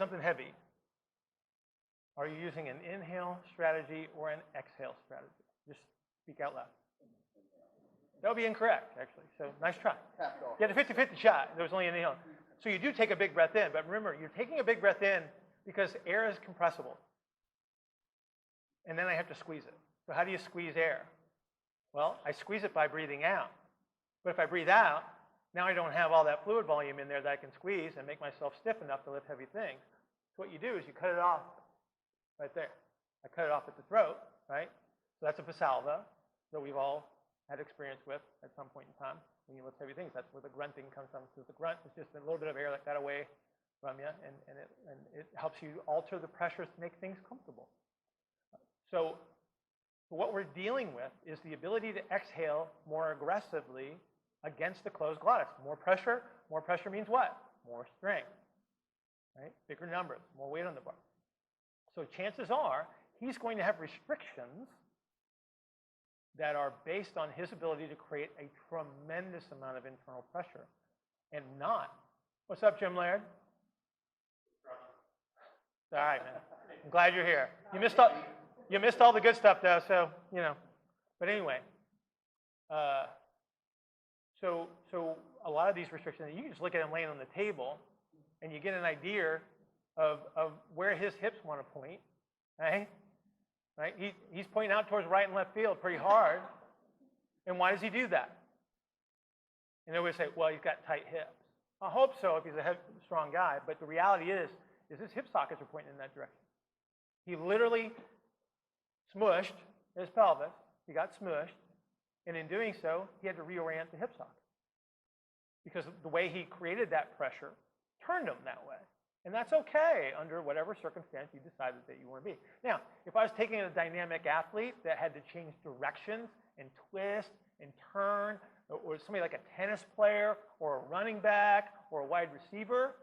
something heavy, are you using an inhale strategy or an exhale strategy? Just speak out loud. That would be incorrect, actually. So nice try. You had a 50-50 shot. There was only an inhale. So you do take a big breath in, but remember, you're taking a big breath in because air is compressible. And then I have to squeeze it. So how do you squeeze air? Well, I squeeze it by breathing out. But if I breathe out, now I don't have all that fluid volume in there that I can squeeze and make myself stiff enough to lift heavy things. So what you do is you cut it off right there. I cut it off at the throat, right? So that's a Valsalva that we've all had experience with at some point in time when you lift heavy things. That's where the grunting comes from. So the grunt is just a little bit of air that got away from you, and it helps you alter the pressures to make things comfortable. So what we're dealing with is the ability to exhale more aggressively against the closed glottis. More pressure means what? More strength, right? Bigger numbers, more weight on the bar. So chances are he's going to have restrictions that are based on his ability to create a tremendous amount of internal pressure and not. What's up, Jim Laird? All right, man. I'm glad you're here. You missed all the good stuff, though, so, you know. But anyway, so a lot of these restrictions, you can just look at him laying on the table, and you get an idea of where his hips want to point, right? Right? He's pointing out towards right and left field pretty hard. And why does he do that? And they would say, well, he's got tight hips. I hope so if he's a strong guy, but the reality is his hip sockets are pointing in that direction. He literally smushed his pelvis. He got smushed. And in doing so, he had to reorient the hip socket. Because the way he created that pressure turned him that way. And that's okay under whatever circumstance you decided that you want to be. Now, if I was taking a dynamic athlete that had to change directions and twist and turn, or somebody like a tennis player or a running back or a wide receiver,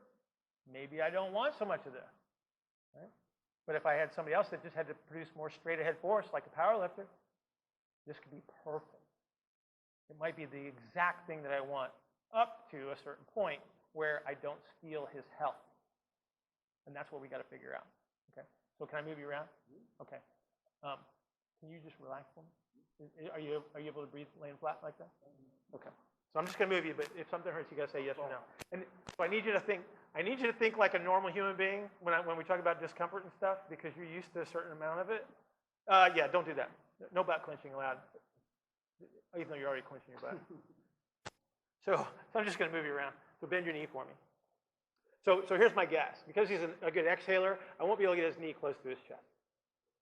maybe I don't want so much of this. Right? But if I had somebody else that just had to produce more straight ahead force, like a powerlifter, this could be perfect. It might be the exact thing that I want up to a certain point where I don't steal his health. And that's what we got to figure out. Okay. So can I move you around? Okay. Can you just relax for me? Are you able to breathe laying flat like that? Okay. So I'm just going to move you, but if something hurts, you got to say yes or no. And so I need you to think like a normal human being when we talk about discomfort and stuff, because you're used to a certain amount of it. Yeah, don't do that. No butt clenching allowed, even though you're already clenching your butt. So I'm just going to move you around. So bend your knee for me. So here's my guess. Because he's a good exhaler, I won't be able to get his knee close to his chest.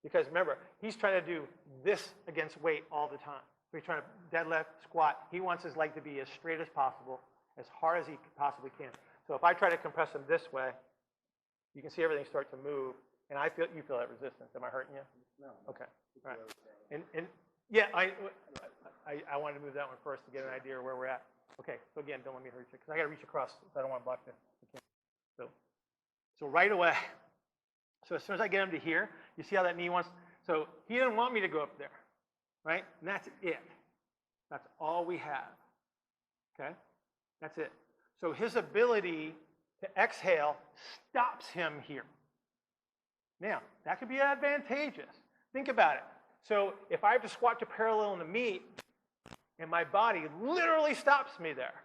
Because remember, he's trying to do this against weight all the time. So he's trying to deadlift, squat. He wants his leg to be as straight as possible, as hard as he possibly can. So if I try to compress him this way, you can see everything start to move. And you feel that resistance. Am I hurting you? No. Okay. All right. And yeah, I wanted to move that one first to get an idea of where we're at. Okay. So again, don't let me hurt you because I got to reach across. So I don't want to block this. So right away. So as soon as I get him to here, you see how that knee wants. So he didn't want me to go up there, right? And that's it. That's all we have. Okay. That's it. So his ability to exhale stops him here. Now, that could be advantageous. Think about it. So if I have to squat to parallel in the meet, and my body literally stops me there,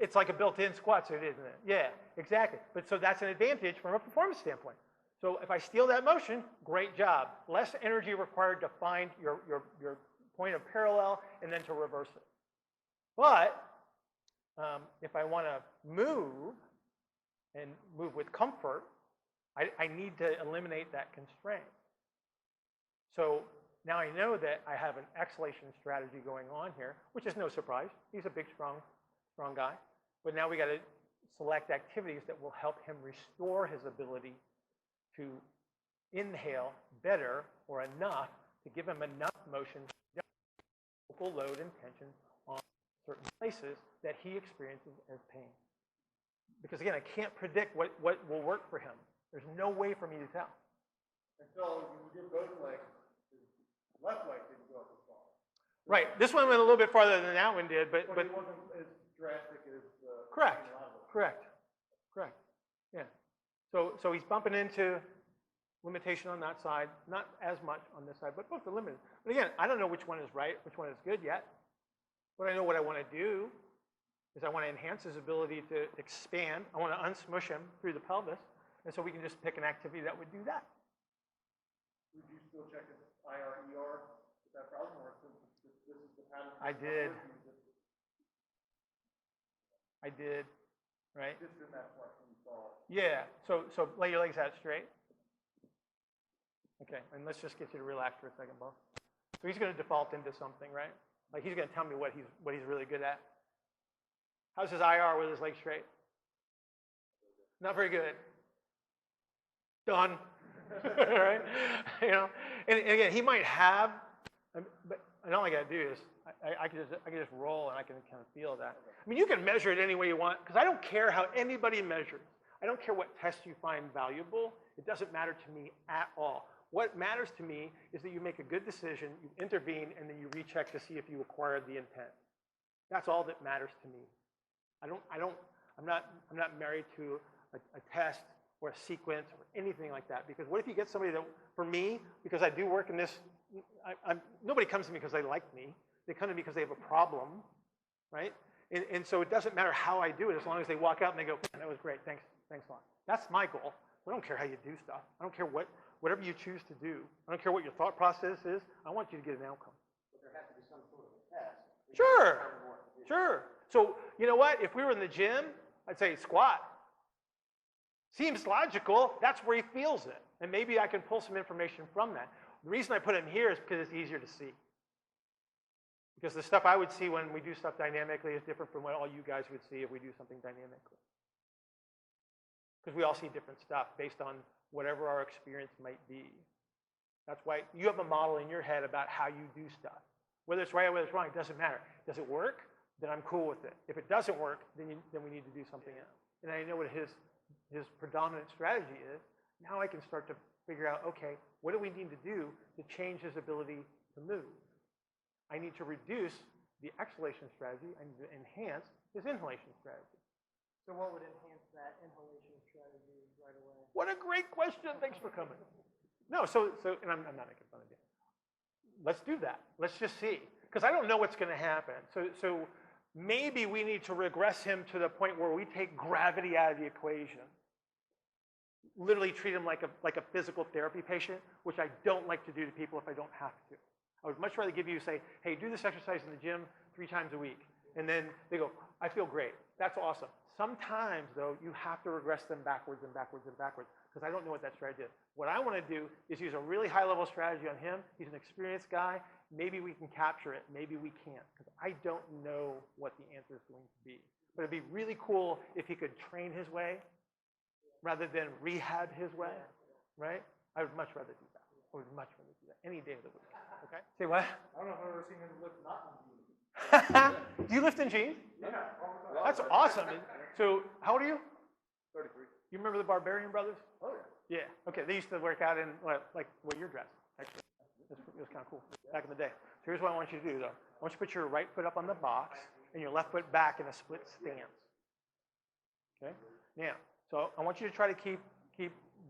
it's like a built-in squat suit, isn't it? Yeah, exactly. But so that's an advantage from a performance standpoint. So if I steal that motion, great job. Less energy required to find your point of parallel and then to reverse it. But if I want to move and move with comfort, I need to eliminate that constraint. So now I know that I have an exhalation strategy going on here, which is no surprise. He's a big, strong guy. But now we got to select activities that will help him restore his ability to inhale better or enough to give him enough motion to local load and tension on certain places that he experiences as pain. Because again, I can't predict what will work for him. There's no way for me to tell. And so you did both legs. His left leg didn't go up as far. Right. This one went a little bit farther than that one did, but it wasn't as drastic as correct. Yeah. So he's bumping into limitation on that side, not as much on this side, but both are limited. But again, I don't know which one is right, which one is good yet. But I know what I want to do is I want to enhance his ability to expand. I want to unsmush him through the pelvis. And so we can just pick an activity that would do that. Would you still check his IR/ER with that problem, or since this is the pattern? I did. I did, right? Just in that flexion you saw. Yeah, so lay your legs out straight. Okay, and let's just get you to relax for a second, Bo. So he's going to default into something, right? Like he's going to tell me what he's really good at. How's his IR with his legs straight? Not very good. Done. Right? You know, and again, he might have, but all I got to do is I can just roll and I can kind of feel that. I mean, you can measure it any way you want because I don't care how anybody measures. I don't care what tests you find valuable. It doesn't matter to me at all. What matters to me is that you make a good decision, you intervene, and then you recheck to see if you acquired the intent. That's all that matters to me. I'm not married to a test or a sequence or anything like that. Because what if you get somebody that, for me, because I do work in this, nobody comes to me because they like me. They come to me because they have a problem, right? And so it doesn't matter how I do it as long as they walk out and they go, that was great, thanks a lot. That's my goal. I don't care how you do stuff. I don't care whatever you choose to do. I don't care what your thought process is. I want you to get an outcome. But there has to be some sort of a test. Sure. So you know what? If we were in the gym, I'd say squat. Seems logical. That's where he feels it. And maybe I can pull some information from that. The reason I put him here is because it's easier to see. Because the stuff I would see when we do stuff dynamically is different from what all you guys would see if we do something dynamically. Because we all see different stuff based on whatever our experience might be. That's why you have a model in your head about how you do stuff. Whether it's right or whether it's wrong, it doesn't matter. Does it work? Then I'm cool with it. If it doesn't work, then we need to do something else. And I know what his predominant strategy is. Now I can start to figure out, okay, what do we need to do to change his ability to move? I need to reduce the exhalation strategy. I need to enhance his inhalation strategy. So what would enhance that inhalation strategy right away? What a great question. Thanks for coming. No, and I'm not making fun of you. Let's do that. Let's just see. Because I don't know what's going to happen. So maybe we need to regress him to the point where we take gravity out of the equation. Literally treat him like a physical therapy patient, which I don't like to do to people if I don't have to. I would much rather give you, say, hey, do this exercise in the gym 3 times a week. And then they go, I feel great. That's awesome. Sometimes, though, you have to regress them backwards and backwards and backwards because I don't know what that strategy is. What I want to do is use a really high-level strategy on him. He's an experienced guy. Maybe we can capture it. Maybe we can't because I don't know what the answer is going to be. But it'd be really cool if he could train his way rather than rehab his way, right? I would much rather do that. I would much rather do that any day of the week. Okay? Say what? I don't know if I've ever seen him lift not in jeans. Do you lift in jeans? Yeah. That's awesome. So, how old are you? 33. You remember the Barbarian Brothers? Oh, yeah. Yeah. Okay. They used to work out in like what you're dressed. Actually, it was kind of cool back in the day. So here's what I want you to do, though. I want you to put your right foot up on the box and your left foot back in a split stance. Okay. Now, so I want you to try to keep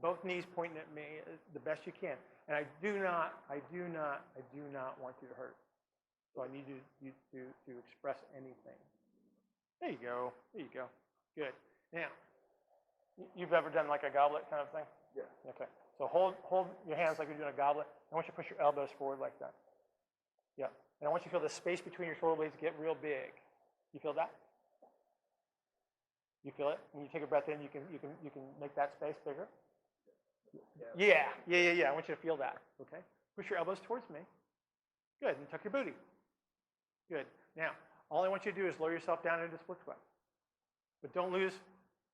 both knees pointing at me the best you can. And I do not want you to hurt. So I need you to express anything. There you go. There you go. Good. Now, you've ever done like a goblet kind of thing? Yeah. Okay. So hold your hands like you're doing a goblet. I want you to push your elbows forward like that. Yeah. And I want you to feel the space between your shoulder blades get real big. You feel that? You feel it? When you take a breath in, you can make that space bigger. Yeah. I want you to feel that. Okay. Push your elbows towards me. Good. And tuck your booty. Good. Now, all I want you to do is lower yourself down into split squat. But don't lose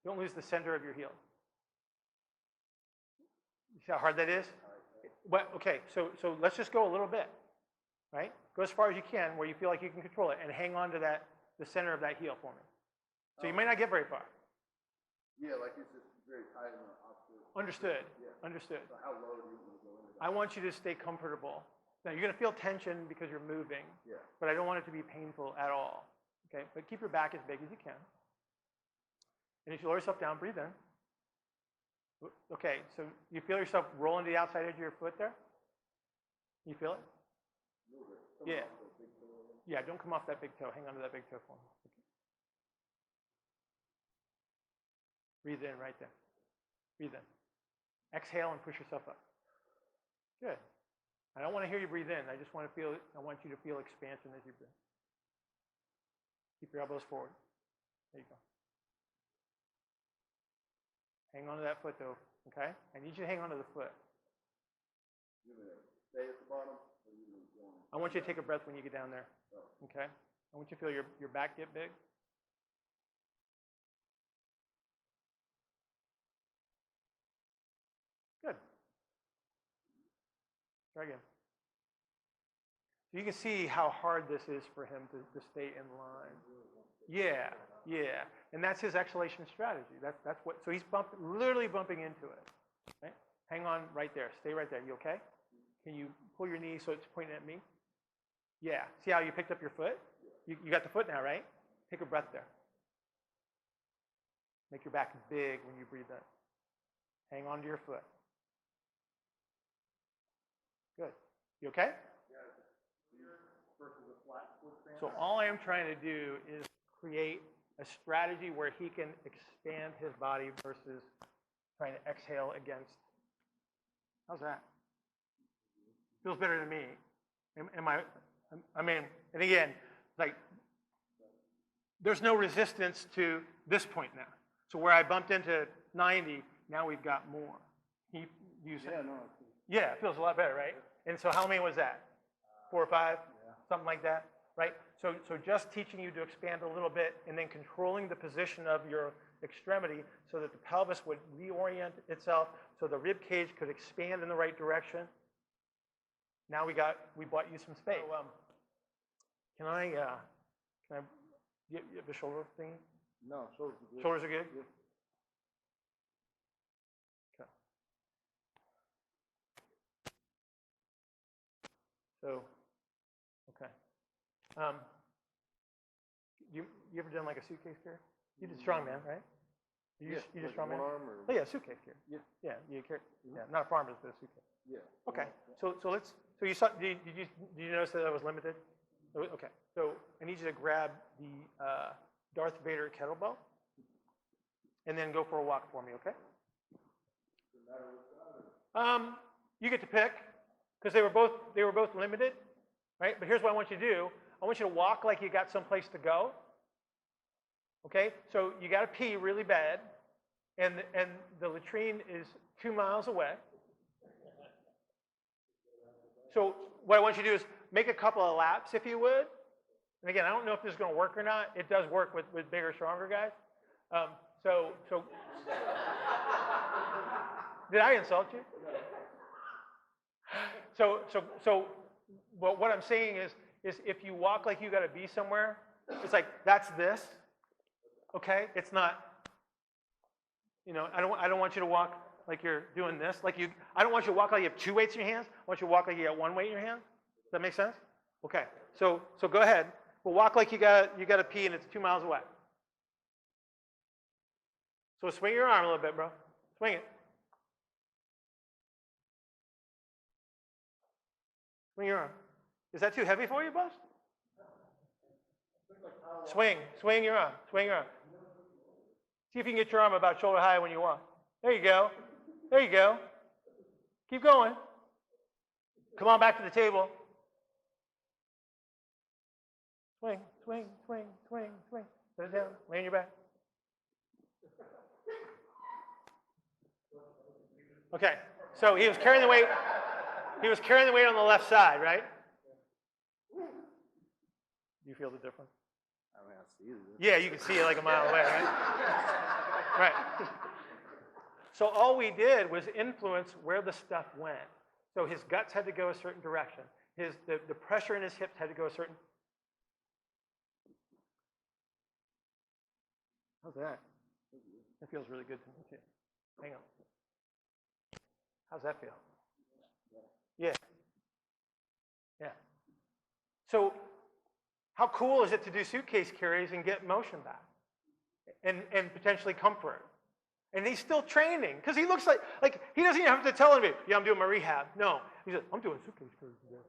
the center of your heel. You see how hard that is? But, okay, so let's just go a little bit, right? Go as far as you can where you feel like you can control it and hang on to the center of that heel for me. So you may not get very far. Yeah, like it's just very tight on the opposite. Understood. Yeah. Understood. So how low do you want to go into that? I want you to stay comfortable. Now, you're going to feel tension because you're moving, Yeah. but I don't want it to be painful at all. Okay? But keep your back as big as you can. And if you lower yourself down, breathe in. Okay, so you feel yourself rolling to the outside edge of your foot there? You feel it? Yeah. Yeah, don't come off that big toe. Hang on to that big toe for me. Okay. Breathe in right there. Breathe in. Exhale and push yourself up. Good. I don't want to hear you breathe in. I just want to feel, I want you to feel expansion as you breathe. Keep your elbows forward. There you go. Hang on to that foot though, okay? I need you to hang on to the foot. Stay at the bottom. I want you to take a breath when you get down there, okay? I want you to feel your back get big. Good. Try again. So you can see how hard this is for him to stay in line. Yeah, yeah. And that's his exhalation strategy. That's what, so he's literally bumping into it. Right? Hang on right there. Stay right there. You okay? Can you pull your knee so it's pointing at me? Yeah. See how you picked up your foot? You got the foot now, right? Take a breath there. Make your back big when you breathe in. Hang on to your foot. Good. You okay? So all I am trying to do is create a strategy where he can expand his body versus trying to exhale against. How's that? Feels better to me. I mean, and again, like, there's no resistance to this point now. So where I bumped into 90, now we've got more. Can you use it? Yeah, it feels a lot better, right? And so how many was that? 4 or 5? Yeah. Something like that, right? So just teaching you to expand a little bit and then controlling the position of your extremity so that the pelvis would reorient itself so the rib cage could expand in the right direction. Now we bought you some space. So, can I you have a shoulder thing? No, shoulders are good. Shoulders are good? Yeah. Okay. So, okay. You ever done like a suitcase carry? You did strongman, right? You did like strongman? one arm or? Oh yeah, suitcase carry. Yeah. Yeah, you carry. Yeah, not a farmer's, but a suitcase. Yeah. Okay. So you saw, did you notice that I was limited? Okay. So I need you to grab the Darth Vader kettlebell and then go for a walk for me, okay? You get to pick because they were both limited, right? But here's what I want you to do. I want you to walk like you got someplace to go. Okay? So you got to pee really bad, and the latrine is 2 miles away. So what I want you to do is make a couple of laps, if you would. And again, I don't know if this is going to work or not. It does work with bigger, stronger guys. So did I insult you? So what I'm saying is if you walk like you got to be somewhere, it's like that's this. Okay? It's not. You know, I don't want you to walk like you're doing this. I don't want you to walk like you have 2 weights in your hands. I want you to walk like you got 1 weight in your hand. Does that make sense? Okay. So go ahead. But walk like you got to pee and it's 2 miles away. So swing your arm a little bit, bro. Swing it. Swing your arm. Is that too heavy for you, boss? Swing your arm. Swing your arm. See if you can get your arm about shoulder high when you walk. There you go. There you go. Keep going. Come on back to the table. Swing, swing, swing, swing, swing. Put it down. Lay on your back. Okay. So he was carrying the weight. He was carrying the weight on the left side, right? Do you feel the difference? I mean, I see it. Yeah, you can see it like a mile away, right? Right. So all we did was influence where the stuff went. So his guts had to go a certain direction. The pressure in his hips had to go a certain. How's that? That feels really good to me too. Hang on. How's that feel? Yeah. Yeah. So how cool is it to do suitcase carries and get motion back and potentially comfort? And he's still training because he looks like he doesn't even have to tell me, yeah, I'm doing my rehab. No, he says, I'm doing suitcase curls today,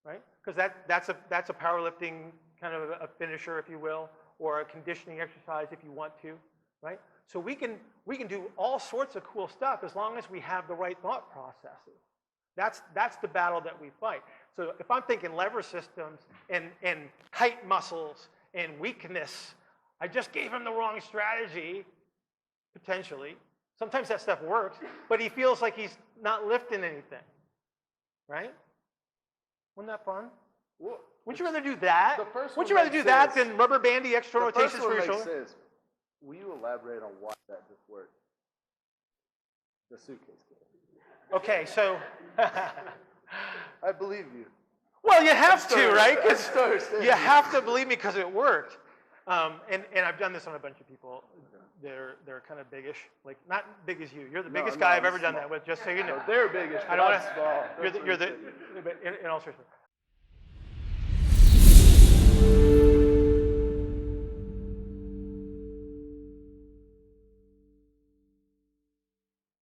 right? Because that's a powerlifting kind of a finisher, if you will, or a conditioning exercise if you want to, right? So we can do all sorts of cool stuff as long as we have the right thought processes. That's the battle that we fight. So if I'm thinking lever systems and height muscles and weakness, I just gave him the wrong strategy. Potentially. Sometimes that stuff works, but he feels like he's not lifting anything, right? Wasn't that fun? Well, Wouldn't you rather do that? the first Wouldn't one you rather makes do that sense. than rubber bandy external the first rotations one for your makes shoulder? sense. Will you elaborate on why that just worked? The suitcase kid. Okay, so, I believe you. well, you have to, right? 'Cause I understand. you have to believe me because it worked. And I've done this on a bunch of people. They're kind of biggish, like not big as you. You're the biggest guy I've ever done that with, just so you know. No, they're biggish, I but don't I'm wanna- small. You're the but in all seriousness.